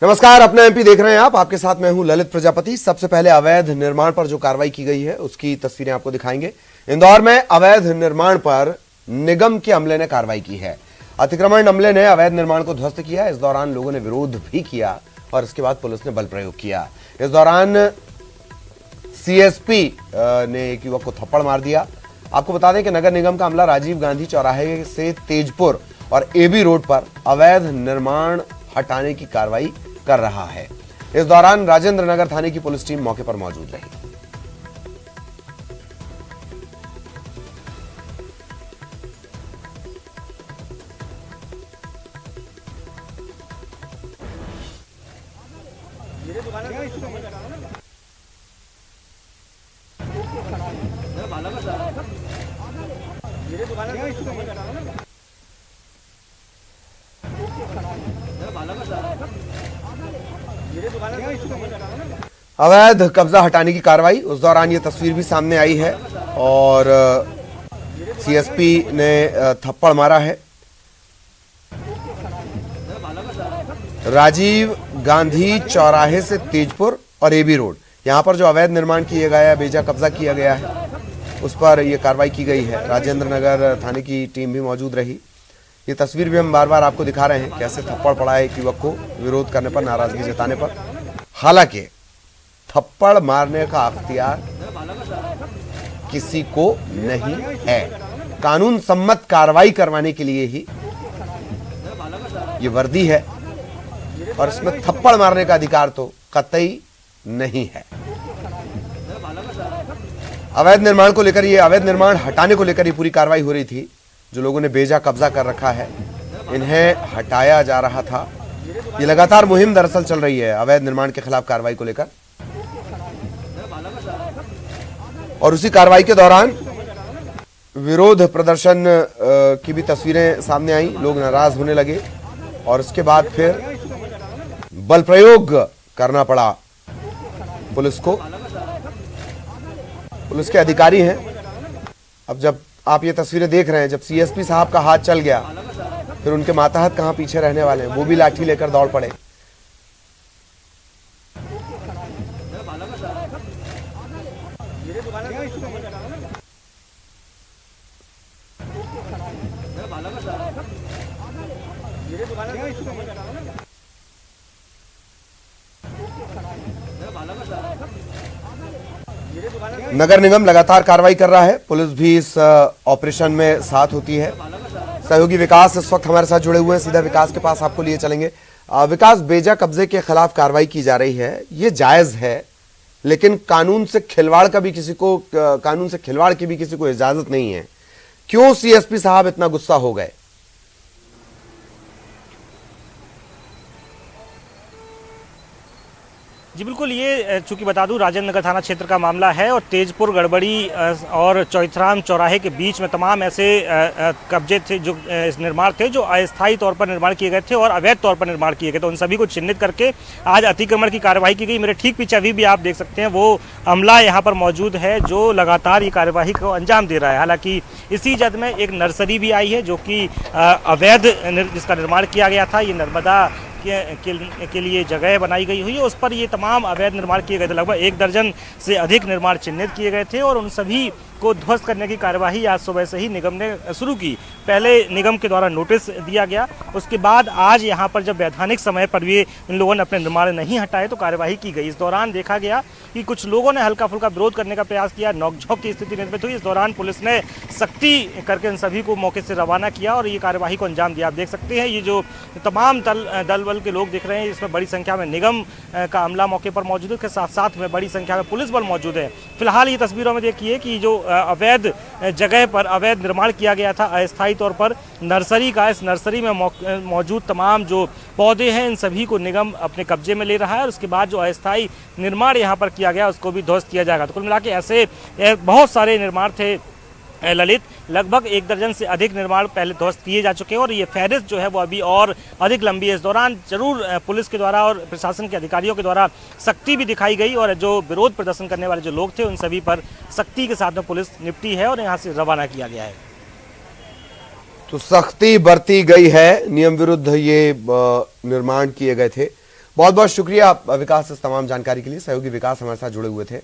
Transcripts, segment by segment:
नमस्कार, अपना एमपी देख रहे हैं आप। आपके साथ मैं हूं ललित प्रजापति। सबसे पहले अवैध निर्माण पर जो कार्रवाई की गई है उसकी तस्वीरें आपको दिखाएंगे। इंदौर में अवैध निर्माण पर निगम के अमले ने कार्रवाई की है। अतिक्रमण अमले ने अवैध निर्माण को ध्वस्त किया। इस दौरान लोगों ने विरोध भी किया और इसके बाद पुलिस ने बल प्रयोग किया। इस दौरान सीएसपी ने एक युवक को थप्पड़ मार दिया। आपको बता दें कि नगर निगम का अमला राजीव गांधी चौराहे से तेजपुर और एबी रोड पर अवैध निर्माण हटाने की कार्रवाई कर रहा है। इस दौरान राजेंद्र नगर थाने की पुलिस टीम मौके पर मौजूद रही। अवैध कब्जा हटाने की कार्रवाई, उस दौरान ये तस्वीर भी सामने आई है और सीएसपी ने थप्पड़ मारा है। राजीव गांधी चौराहे से तेजपुर और एबी रोड, यहां पर जो अवैध निर्माण किया गया है, बेजा कब्जा किया गया है, उस पर यह कार्रवाई की गई है। राजेंद्र नगर थाने की टीम भी मौजूद रही। ये तस्वीर भी हम बार बार आपको दिखा रहे हैं, कैसे थप्पड़ पड़ा है एक युवक को विरोध करने पर, नाराजगी जताने पर। हालांकि थप्पड़ मारने का अख्तियार किसी को नहीं है। कानून सम्मत कार्रवाई करवाने के लिए ही ये वर्दी है और इसमें थप्पड़ मारने का अधिकार तो कतई नहीं है। अवैध निर्माण को लेकर, ये अवैध निर्माण हटाने को लेकर ये पूरी कार्रवाई हो रही थी। जो लोगों ने बेजा कब्जा कर रखा है, इन्हें हटाया जा रहा था। ये लगातार मुहिम दरअसल चल रही है अवैध निर्माण के खिलाफ कार्रवाई को लेकर। और उसी कार्रवाई के दौरान विरोध प्रदर्शन की भी तस्वीरें सामने आई। लोग नाराज होने लगे और उसके बाद फिर बल प्रयोग करना पड़ा पुलिस को। पुलिस के अधिकारी हैं। अब जब आप ये तस्वीरें देख रहे हैं, जब सीएसपी साहब का हाथ चल गया, फिर उनके मातहत कहां पीछे रहने वाले हैं। वो भी लाठी लेकर दौड़ पड़े। नगर निगम लगातार कार्रवाई कर रहा है। पुलिस भी इस ऑपरेशन में साथ होती है। सहयोगी विकास इस वक्त हमारे साथ जुड़े हुए हैं। सीधा विकास के पास आपको लिए चलेंगे। विकास, बेजा कब्जे के खिलाफ कार्रवाई की जा रही है, ये जायज है, लेकिन कानून से खिलवाड़ की भी किसी को इजाजत नहीं है। क्यों सीएसपी साहब इतना गुस्सा हो गए? जी बिल्कुल, ये चूंकि बता दूं राजेंद्र नगर थाना क्षेत्र का मामला है और तेजपुर गड़बड़ी और चौथराम चौराहे के बीच में तमाम ऐसे कब्जे थे, जो निर्माण थे, जो अस्थायी तौर पर निर्माण किए गए थे और अवैध तौर पर निर्माण किए गए। तो उन सभी को चिन्हित करके आज अतिक्रमण की कार्रवाई की गई। मेरे ठीक पीछे अभी भी आप देख सकते हैं वो अमला यहाँ पर मौजूद है जो लगातार ये कार्यवाही को अंजाम दे रहा है। हालांकि इसी जद में एक नर्सरी भी आई है जो कि अवैध जिसका निर्माण किया गया था। ये नर्मदा के लिए जगह बनाई गई हुई है, उस पर ये तमाम अवैध निर्माण किए गए थे। लगभग 1 दर्जन से अधिक निर्माण चिन्हित किए गए थे और उन सभी को ध्वस्त करने की कार्यवाही आज सुबह से ही निगम ने शुरू की। पहले निगम के द्वारा नोटिस दिया गया, उसके बाद आज यहाँ पर जब वैधानिक समय पर भी इन लोगों ने अपने निर्माण नहीं हटाए तो कार्यवाही की गई। इस दौरान देखा गया कि कुछ लोगों ने हल्का फुल्का विरोध करने का प्रयास किया, नोकझोंक की स्थिति निर्मित हुई। इस दौरान पुलिस ने सख्ती करके इन सभी को मौके से रवाना किया और ये कार्यवाही को अंजाम दिया। आप देख सकते हैं ये जो तमाम दल बल के लोग दिख रहे हैं, इसमें बड़ी संख्या में निगम का अमला मौके पर मौजूद है, के साथ साथ में बड़ी संख्या में पुलिस बल मौजूद है। फिलहाल ये तस्वीरों में देखिए कि जो अवैध जगह पर अवैध निर्माण किया गया था अस्थायी तौर पर नर्सरी का, इस नर्सरी में मौजूद तमाम जो पौधे हैं इन सभी को निगम अपने कब्जे में ले रहा है और उसके बाद जो अस्थायी निर्माण यहाँ पर किया गया उसको भी ध्वस्त किया जाएगा। तो कुल मिला के ऐसे बहुत सारे निर्माण थे ललित, लगभग 1 दर्जन से अधिक निर्माण पहले ध्वस्त किए जा चुके हैं और ये फहरिस्त जो है वो अभी और अधिक लंबी है। इस दौरान जरूर पुलिस के द्वारा और प्रशासन के अधिकारियों के द्वारा सख्ती भी दिखाई गई और जो विरोध प्रदर्शन करने वाले जो लोग थे उन सभी पर सख्ती के साथ में पुलिस निपटी है और यहाँ से रवाना किया गया है। तो सख्ती बरती गई है। नियम विरुद्ध ये निर्माण किए गए थे। बहुत बहुत शुक्रिया विकास इस तमाम जानकारी के लिए। सहयोगी विकास हमारे साथ जुड़े हुए थे।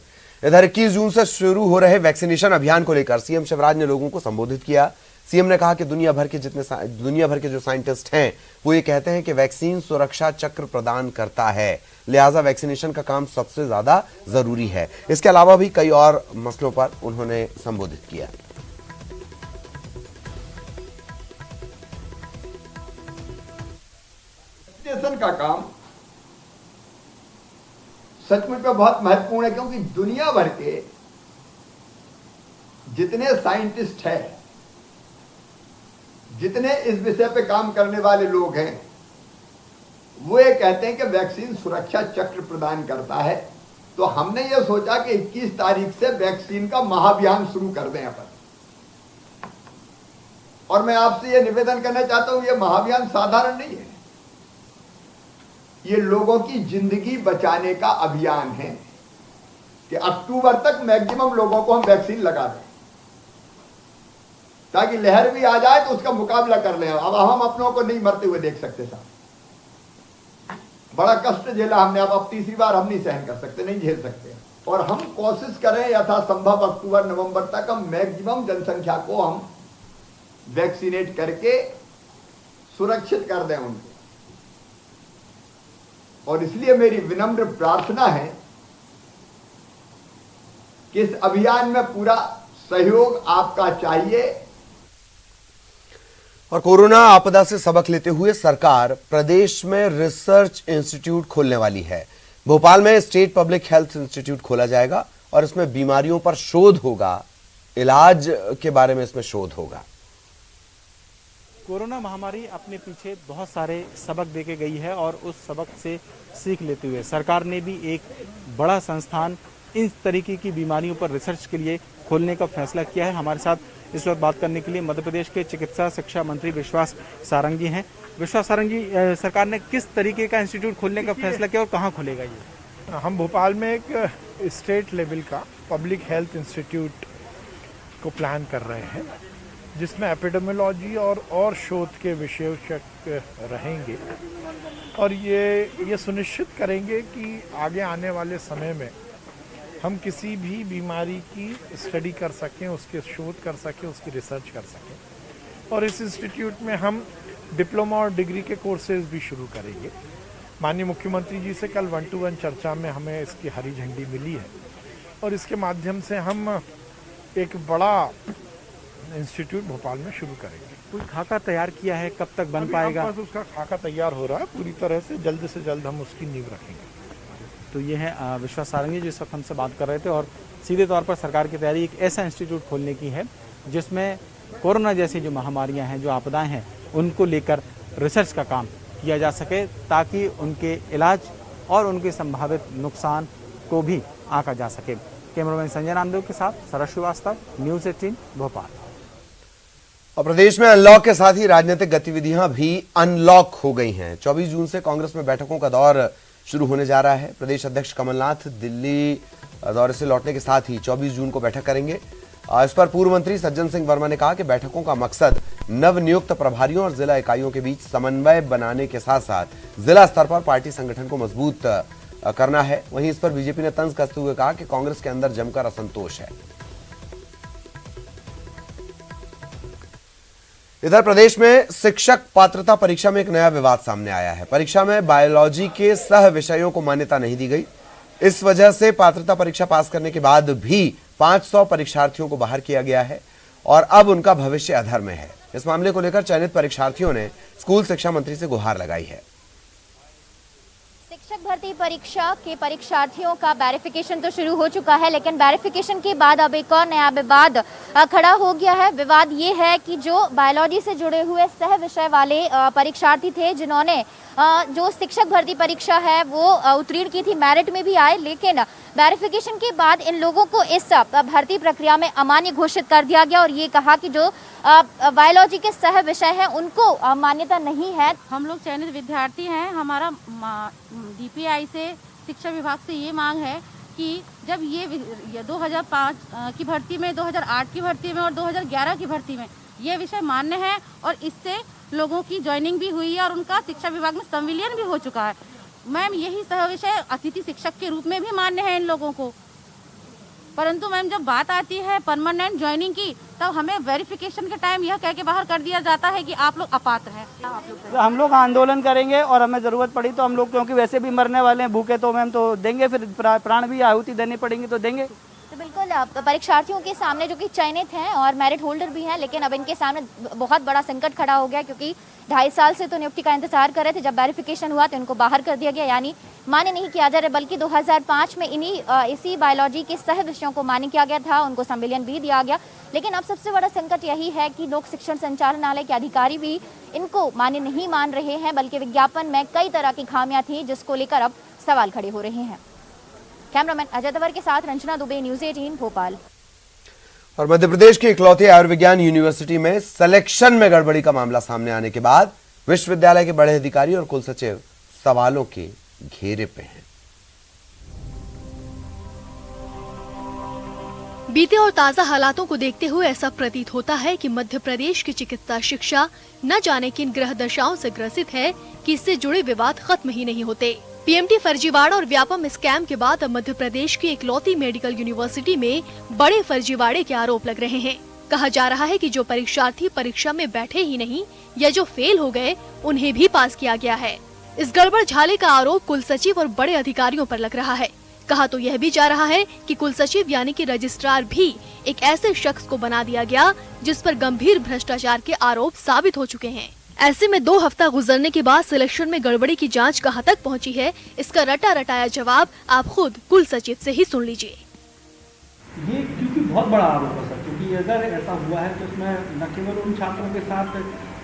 इधर 21 जून से शुरू हो रहे वैक्सीनेशन अभियान को लेकर सीएम शिवराज ने लोगों को संबोधित किया। सीएम ने कहा कि दुनिया भर के जो साइंटिस्ट हैं वो ये कहते हैं कि वैक्सीन सुरक्षा चक्र प्रदान करता है, लिहाजा वैक्सीनेशन का काम सबसे ज्यादा जरूरी है। इसके अलावा भी कई और मसलों पर उन्होंने संबोधित किया। वैक्सीनेशन का काम सचमुच में बहुत महत्वपूर्ण है, क्योंकि दुनिया भर के जितने साइंटिस्ट हैं, जितने इस विषय पे काम करने वाले लोग हैं, वो ये कहते हैं कि वैक्सीन सुरक्षा चक्र प्रदान करता है। तो हमने ये सोचा कि 21 तारीख से वैक्सीन का महाअभियान शुरू कर दें अपन। और मैं आपसे ये निवेदन करना चाहता हूं, ये महाअभियान साधारण नहीं है, ये लोगों की जिंदगी बचाने का अभियान है कि अक्टूबर तक मैक्सिमम लोगों को हम वैक्सीन लगा दें, ताकि लहर भी आ जाए तो उसका मुकाबला कर लें। अब हम अपनों को नहीं मरते हुए देख सकते साहब, बड़ा कष्ट झेला हमने, अब तीसरी बार हम नहीं सहन कर सकते, नहीं झेल सकते। और हम कोशिश करें यथासंभव अक्टूबर नवंबर तक हम मैक्सिमम जनसंख्या को हम वैक्सीनेट करके सुरक्षित कर दें उनको। और इसलिए मेरी विनम्र प्रार्थना है कि इस अभियान में पूरा सहयोग आपका चाहिए। और कोरोना आपदा से सबक लेते हुए सरकार प्रदेश में रिसर्च इंस्टीट्यूट खोलने वाली है। भोपाल में स्टेट पब्लिक हेल्थ इंस्टीट्यूट खोला जाएगा और इसमें बीमारियों पर शोध होगा, इलाज के बारे में इसमें शोध होगा। कोरोना महामारी अपने पीछे बहुत सारे सबक देके गई है और उस सबक से सीख लेते हुए सरकार ने भी एक बड़ा संस्थान इस तरीके की बीमारियों पर रिसर्च के लिए खोलने का फैसला किया है। हमारे साथ इस वक्त बात करने के लिए मध्य प्रदेश के चिकित्सा शिक्षा मंत्री विश्वास सारंगी हैं। विश्वास सारंगी, सरकार ने किस तरीके का इंस्टीट्यूट खोलने का फैसला किया और कहाँ खोलेगा ये? हम भोपाल में एक स्टेट लेवल का पब्लिक हेल्थ इंस्टीट्यूट को प्लान कर रहे हैं, जिसमें एपिडेमियोलॉजी और शोध के विशेषज्ञ रहेंगे और ये सुनिश्चित करेंगे कि आगे आने वाले समय में हम किसी भी बीमारी की स्टडी कर सकें, उसके शोध कर सकें, उसकी रिसर्च कर सकें। और इस इंस्टीट्यूट में हम डिप्लोमा और डिग्री के कोर्सेज भी शुरू करेंगे। माननीय मुख्यमंत्री जी से कल 1-to-1 चर्चा में हमें इसकी हरी झंडी मिली है और इसके माध्यम से हम एक बड़ा इंस्टीट्यूट भोपाल में शुरू करेंगे। कोई खाका तैयार किया है, कब तक बन पाएगा? बस उसका खाका तैयार हो रहा है, पूरी तरह से जल्द हम उसकी नींव रखेंगे। तो ये है विश्वास सारंगी जिस वक्त हमसे बात कर रहे थे। और सीधे तौर पर सरकार की तैयारी एक ऐसा इंस्टीट्यूट खोलने की है जिसमें कोरोना जैसी जो महामारियां हैं, जो आपदाएं हैं, उनको लेकर रिसर्च का काम किया जा सके ताकि उनके इलाज और उनके संभावित नुकसान को भी आंका जा सके। कैमरामैन संजय नामदेव के साथ सरस श्रीवास्तव, न्यूज़ 18 भोपाल। और प्रदेश में अनलॉक के साथ ही राजनीतिक गतिविधियां भी अनलॉक हो गई हैं। 24 जून से कांग्रेस में बैठकों का दौर शुरू होने जा रहा है। प्रदेश अध्यक्ष कमलनाथ दिल्ली दौरे से लौटने के साथ ही 24 जून को बैठक करेंगे। इस पर पूर्व मंत्री सज्जन सिंह वर्मा ने कहा कि बैठकों का मकसद नवनियुक्त प्रभारियों और जिला इकाइयों के बीच समन्वय बनाने के साथ साथ जिला स्तर पर पार्टी संगठन को मजबूत करना है। वहीं इस पर बीजेपी ने तंज कसते हुए कहा कि कांग्रेस के अंदर जमकर असंतोष है। इधर प्रदेश में शिक्षक पात्रता परीक्षा में एक नया विवाद सामने आया है। परीक्षा में बायोलॉजी के सह विषयों को मान्यता नहीं दी गई। इस वजह से पात्रता परीक्षा पास करने के बाद भी 500 परीक्षार्थियों को बाहर किया गया है और अब उनका भविष्य अधर में है। इस मामले को लेकर चयनित परीक्षार्थियों ने स्कूल शिक्षा मंत्री से गुहार लगाई है। शिक्षक भर्ती परीक्षा के परीक्षार्थियों का वेरिफिकेशन तो शुरू हो चुका है, लेकिन वेरिफिकेशन के बाद अब एक और नया विवाद खड़ा हो गया है। विवाद ये है कि जो बायोलॉजी से जुड़े हुए सह विषय वाले परीक्षार्थी थे, जिन्होंने जो शिक्षक भर्ती परीक्षा है वो उत्तीर्ण की थी, मेरिट में भी आए, लेकिन वेरिफिकेशन के बाद इन लोगों को इस भर्ती प्रक्रिया में अमान्य घोषित कर दिया गया और ये कहा कि जो बायोलॉजी के सह विषय हैं उनको मान्यता नहीं है। हम लोग चयनित विद्यार्थी हैं। हमारा डीपीआई से शिक्षा विभाग से ये मांग है कि जब ये 2005 की भर्ती में, 2008 की भर्ती में और 2011 की भर्ती में ये विषय मान्य है और इससे लोगों की ज्वाइनिंग भी हुई है और उनका शिक्षा विभाग में संविलियन भी हो चुका है, मैम यही सह विषय अतिथि शिक्षक के रूप में भी मान्य है इन लोगों को, परंतु मैम जब बात आती है परमानेंट ज्वाइनिंग की, तब हमें वेरिफिकेशन के टाइम यह कह के बाहर कर दिया जाता है कि आप लोग अपात्र हैं। हम लोग आंदोलन करेंगे और हमें ज़रूरत पड़ी तो हम लोग, क्योंकि वैसे भी मरने वाले हैं भूखे, तो मैम तो देंगे, फिर प्राण भी आहुति देनी पड़ेंगी तो देंगे। तो बिल्कुल परीक्षार्थियों के सामने जो कि चयनित हैं और मेरिट होल्डर भी हैं, लेकिन अब इनके सामने बहुत बड़ा संकट खड़ा हो गया, क्योंकि 2.5 साल से तो नियुक्ति का इंतजार कर रहे थे। जब वेरिफिकेशन हुआ तो इनको बाहर कर दिया गया, यानी मान्य नहीं किया जा रहा, बल्कि 2005 में इसी बायोलॉजी के सह विषयों को मान्य किया गया था, उनको संविलियन भी दिया गया। लेकिन अब सबसे बड़ा संकट यही है कि लोक शिक्षण संचालनालय के अधिकारी भी इनको मान्य नहीं मान रहे हैं, बल्कि विज्ञापन में कई तरह की खामियां थी, जिसको लेकर अब सवाल खड़े हो रहे हैं। कैमरामैन अजय तंवर के साथ रंजना दुबे, न्यूज़ 18 भोपाल। और मध्य प्रदेश की इकलौती आयुर्विज्ञान यूनिवर्सिटी में सिलेक्शन में गड़बड़ी का मामला सामने आने के बाद विश्वविद्यालय के बड़े अधिकारी और कुलसचिव सवालों के घेरे पे हैं। बीते और ताज़ा हालातों को देखते हुए ऐसा प्रतीत होता है कि मध्य प्रदेश की चिकित्सा शिक्षा न जाने किन ग्रह दशाओं से ग्रसित है कि इससे जुड़े विवाद खत्म ही नहीं होते। पीएमटी फर्जीवाड़ा और व्यापम स्कैम के बाद अब मध्य प्रदेश की इकलौती मेडिकल यूनिवर्सिटी में बड़े फर्जीवाड़े के आरोप लग रहे हैं। कहा जा रहा है कि जो परीक्षार्थी परीक्षा में बैठे ही नहीं या जो फेल हो गए, उन्हें भी पास किया गया है। इस गड़बड़ झाले का आरोप कुलसचिव और बड़े अधिकारियों पर लग रहा है। कहा तो यह भी जा रहा है कि कुलसचिव यानी कि रजिस्ट्रार भी एक ऐसे शख्स को बना दिया गया जिस पर गंभीर भ्रष्टाचार के आरोप साबित हो चुके हैं। ऐसे में 2 हफ्ता गुजरने के बाद सिलेक्शन में गड़बड़ी की जांच कहां तक पहुंची है, इसका रटा रटाया जवाब आप खुद कुलसचिव से ही सुन लीजिए। ये क्योंकि बहुत बड़ा आरोप है सर, क्योंकि अगर ऐसा हुआ है तो इसमें न केवल उन छात्रों के साथ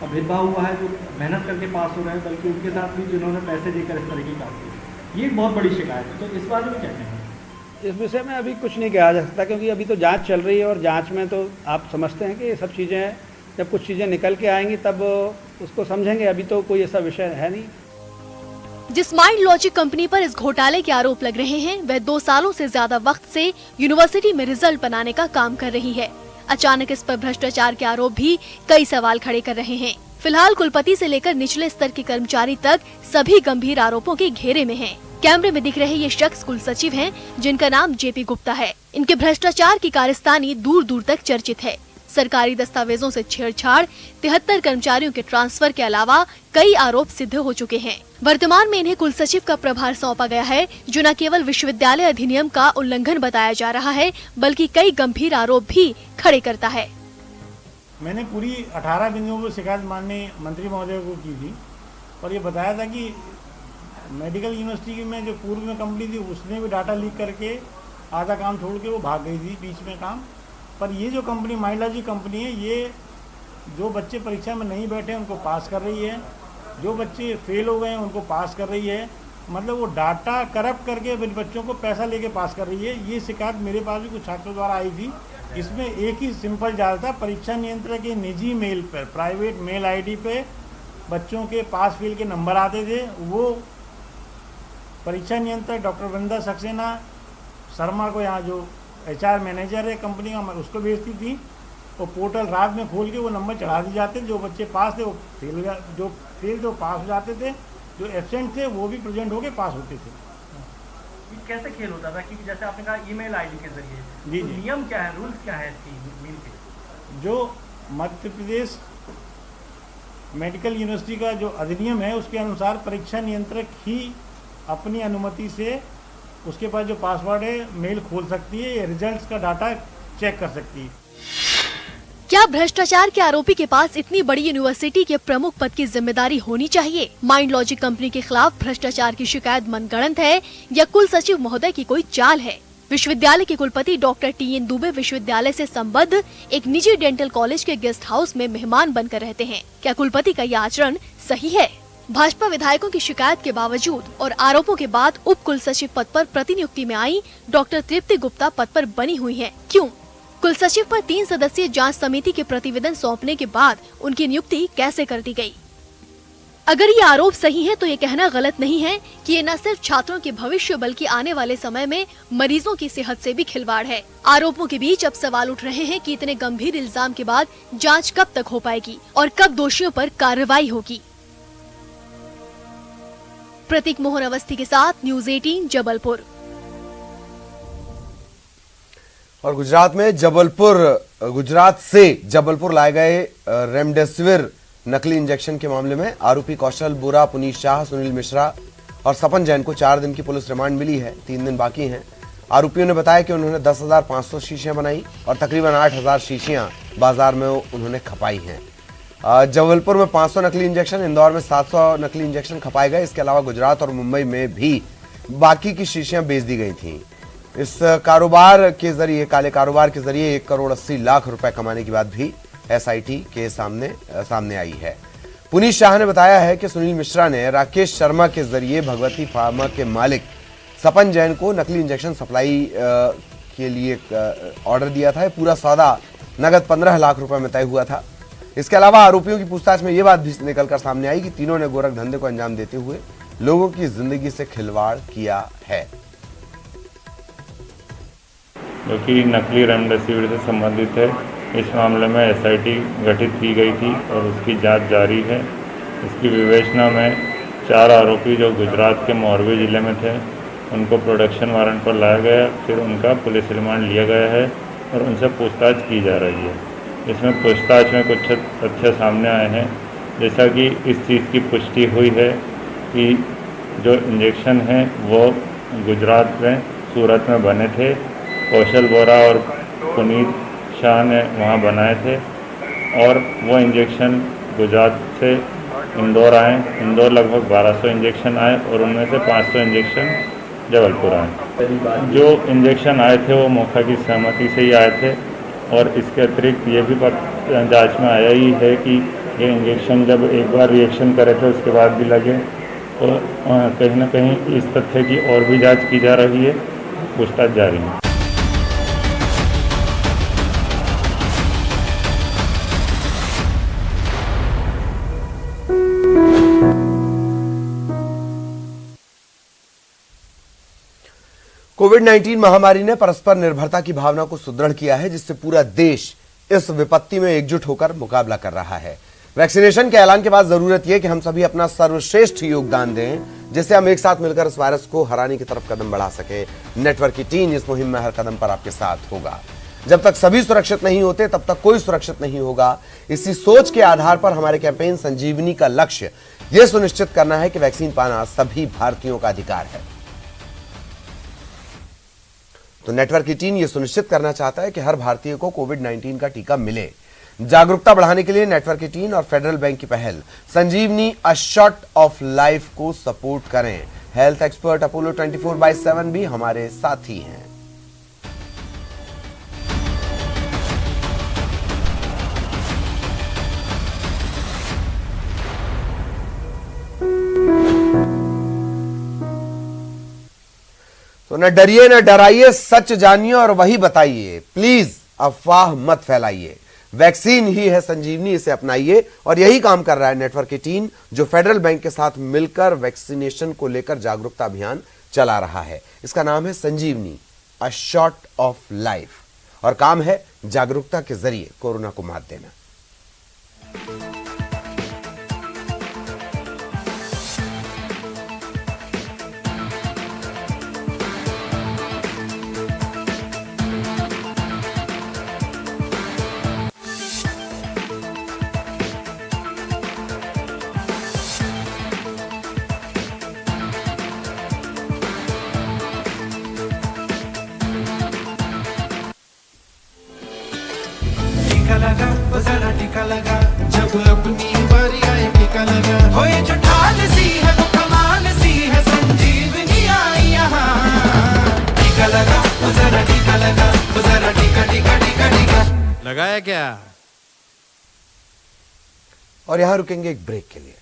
भेदभाव हुआ है जो मेहनत करके पास हो रहे हैं, बल्कि उनके साथ भी जिन्होंने पैसे देकर इस तरह की काम की। ये बहुत बड़ी शिकायत है, तो इस बारे में क्या कहेंगे? इस विषय में अभी कुछ नहीं कहा जा सकता, क्योंकि अभी तो जांच चल रही है और जांच में तो आप समझते हैं कि ये सब चीज़ें, जब कुछ चीज़ें निकल के आएंगी तब उसको समझेंगे। अभी तो कोई ऐसा विषय है नहीं। जिस माइंड लॉजिक कंपनी पर इस घोटाले के आरोप लग रहे हैं, वह 2 सालों से ज्यादा वक्त से यूनिवर्सिटी में रिजल्ट बनाने का काम कर रही है। अचानक इस पर भ्रष्टाचार के आरोप भी कई सवाल खड़े कर रहे हैं। फिलहाल कुलपति से लेकर निचले स्तर के कर्मचारी तक सभी गंभीर आरोपों के घेरे में हैं। कैमरे में दिख रहे ये शख्स कुलसचिव हैं, जिनका नाम जेपी गुप्ता है। इनके भ्रष्टाचार की कारस्तानी दूर दूर तक चर्चित है। सरकारी दस्तावेजों से छेड़छाड़, 73 कर्मचारियों के ट्रांसफर के अलावा कई आरोप सिद्ध हो चुके हैं। वर्तमान में इन्हें कुलसचिव का प्रभार सौंपा गया है, जो न केवल विश्वविद्यालय अधिनियम का उल्लंघन बताया जा रहा है, बल्कि कई गंभीर आरोप भी खड़े करता है। मैंने पूरी 18 बिंदुओं पर शिकायत माननीय मंत्री महोदय को की थी और ये बताया था कि मेडिकल यूनिवर्सिटी में जो पूर्व में कंपनी थी उसने भी डाटा लीक करके आधा काम छोड़ के वो भाग गई थी बीच में काम। पर ये जो कंपनी माइंडलॉजिक कंपनी है, ये जो बच्चे परीक्षा में नहीं बैठे उनको पास कर रही है, जो बच्चे फेल हो गए हैं उनको पास कर रही है। मतलब वो डाटा करप्ट करके बच्चों को पैसा लेके पास कर रही है। ये शिकायत मेरे पास भी कुछ छात्रों द्वारा आई थी। इसमें एक ही सिंपल जाल था, परीक्षा नियंत्रक के निजी मेल पर, प्राइवेट मेल आईडी पे बच्चों के पास फेल के नंबर आते थे। वो परीक्षा नियंत्रक डॉक्टर वृंदा सक्सेना शर्मा को, यहाँ जो HR मैनेजर है कंपनी का, उसको भेजती थी। वो पोर्टल रात में खोल के वो नंबर चढ़ा दी जाते थे। जो बच्चे पास थे वो फेल, जो फेल थे वो पास हो जाते थे, जो एब्सेंट थे वो भी प्रेजेंट होके पास होते थे। ये कैसे खेल होता था? क्योंकि जैसे आपने कहा ईमेल आईडी के जरिए, जी तो जी, नियम क्या है, रूल्स क्या है इसकी मेल के? जो मध्य प्रदेश मेडिकल यूनिवर्सिटी का जो अधिनियम है उसके अनुसार परीक्षा नियंत्रक ही अपनी अनुमति से उसके पास जो पासवर्ड है मेल खोल सकती है, या रिजल्ट्स का डाटा चेक कर सकती है। क्या भ्रष्टाचार के आरोपी के पास इतनी बड़ी यूनिवर्सिटी के प्रमुख पद की जिम्मेदारी होनी चाहिए? माइंड लॉजिक कंपनी के खिलाफ भ्रष्टाचार की शिकायत मनगढ़ंत है या कुल सचिव महोदय की कोई चाल है? विश्वविद्यालय के कुलपति डॉक्टर TN दुबे विश्वविद्यालय से संबद्ध एक निजी डेंटल कॉलेज के गेस्ट हाउस में मेहमान बनकर रहते हैं। क्या कुलपति का यह आचरण सही है? भाजपा विधायकों की शिकायत के बावजूद और आरोपों के बाद उप कुल सचिव पद पर प्रतिनियुक्ति में आई डॉक्टर तृप्ति गुप्ता पद पर बनी हुई हैं। क्यों? कुल सचिव पर 3 सदस्यीय जांच समिति के प्रतिवेदन सौंपने के बाद उनकी नियुक्ति कैसे कर दी गई? अगर ये आरोप सही है तो ये कहना गलत नहीं है कि ये न सिर्फ छात्रों के भविष्य बल्कि आने वाले समय में मरीजों की सेहत से भी खिलवाड़ है। आरोपों के बीच अब सवाल उठ रहे हैं कि इतने गंभीर इल्जाम के बाद जांच कब तक हो पाएगी और कब दोषियों पर कार्रवाई होगी। प्रतीक मोहन अवस्थी के साथ न्यूज 18 जबलपुर। और गुजरात से जबलपुर लाए गए रेमडेसिविर नकली इंजेक्शन के मामले में आरोपी कौशल बोरा, पुनीत शाह, सुनील मिश्रा और सपन जैन को 4 दिन की पुलिस रिमांड मिली है। 3 दिन बाकी हैं। आरोपियों ने बताया कि उन्होंने 10,500 शीशियां बनाई और तकरीबन 8,000 शीशियां बाजार में उन्होंने खपाई हैं। जबलपुर में 500 नकली इंजेक्शन, इंदौर में 700 नकली इंजेक्शन खपाए गए। इसके अलावा गुजरात और मुंबई में भी बाकी की शीशियां बेच दी गई थीं। इस कारोबार के जरिए, काले कारोबार के जरिए 1 करोड़ 80 लाख रुपए कमाने की बात भी एसआईटी के सामने आई है। पुनीत शाह ने बताया है कि सुनील मिश्रा ने राकेश शर्मा के जरिए भगवती फार्मा के मालिक सपन जैन को नकली इंजेक्शन सप्लाई के लिए ऑर्डर दिया था। पूरा सौदा नगद 15 लाख रुपए में तय हुआ था। इसके अलावा आरोपियों की पूछताछ में यह बात भी निकलकर सामने आई कि तीनों ने गोरख धंधे को अंजाम देते हुए लोगों की जिंदगी से खिलवाड़ किया है। जो कि नकली रेमडेसिविर से संबंधित है। इस मामले में एसआईटी गठित की गई थी और उसकी जांच जारी है। इसकी विवेचना में 4 आरोपी जो गुजरात के मोरबी जिले में थे, उनको प्रोडक्शन वारंट पर लाया गया। फिर उनका पुलिस रिमांड लिया गया है और उनसे पूछताछ की जा रही है। इसमें पूछताछ में कुछ तथ्य सामने आए हैं, जैसा कि इस चीज़ की पुष्टि हुई है कि जो इंजेक्शन हैं वो गुजरात में सूरत में बने थे। कौशल बोरा और पुनीत शाह ने वहाँ बनाए थे और वो इंजेक्शन गुजरात से इंदौर आए। इंदौर लगभग 1200 इंजेक्शन आए और उनमें से 500 इंजेक्शन जबलपुर आए। जो इंजेक्शन आए थे वो मौका की सहमति से ही आए थे और इसके अतिरिक्त ये भी जांच में आया ही है कि ये इंजेक्शन जब एक बार रिएक्शन करे थे उसके बाद भी लगे, तो कहीं ना कहीं इस तथ्य की और भी जांच की जा रही है, पूछताछ जारी है। कोविड-19 महामारी ने परस्पर निर्भरता की भावना को सुदृढ़ किया है, जिससे पूरा देश इस विपत्ति में एकजुट होकर मुकाबला कर रहा है। वैक्सीनेशन के ऐलान के बाद जरूरत यह कि हम सभी अपना सर्वश्रेष्ठ योगदान दें, जिससे हम एक साथ मिलकर इस वायरस को हराने की तरफ कदम बढ़ा सके। नेटवर्क की टीम इस मुहिम में हर कदम पर आपके साथ होगा। जब तक सभी सुरक्षित नहीं होते तब तक कोई सुरक्षित नहीं होगा। इसी सोच के आधार पर हमारे कैंपेन संजीवनी का लक्ष्य यह सुनिश्चित करना है कि वैक्सीन पाना सभी भारतीयों का अधिकार है। तो नेटवर्क की टीम यह सुनिश्चित करना चाहता है कि हर भारतीय को कोविड-19 का टीका मिले। जागरूकता बढ़ाने के लिए नेटवर्क की टीम और फेडरल बैंक की पहल संजीवनी अ शॉट ऑफ लाइफ को सपोर्ट करें। हेल्थ एक्सपर्ट अपोलो 24/7 भी हमारे साथी हैं। तो न डरिए न डराइए, सच जानिए और वही बताइए। प्लीज अफवाह मत फैलाइए। वैक्सीन ही है संजीवनी, इसे अपनाइए। और यही काम कर रहा है नेटवर्क की टीम, जो फेडरल बैंक के साथ मिलकर वैक्सीनेशन को लेकर जागरूकता अभियान चला रहा है। इसका नाम है संजीवनी अ शॉट ऑफ लाइफ और काम है जागरूकता के जरिए कोरोना को मात देना। टीका लगा जब अपनी बारी आए टीका लगा हो ये जो ढाल सी है वो कमाल सी है संजीवनी आई यहाँ टीका लगा जरा टीका लगा जरा टीका टीका टीका टीका लगाया क्या। और यहां रुकेंगे एक ब्रेक के लिए।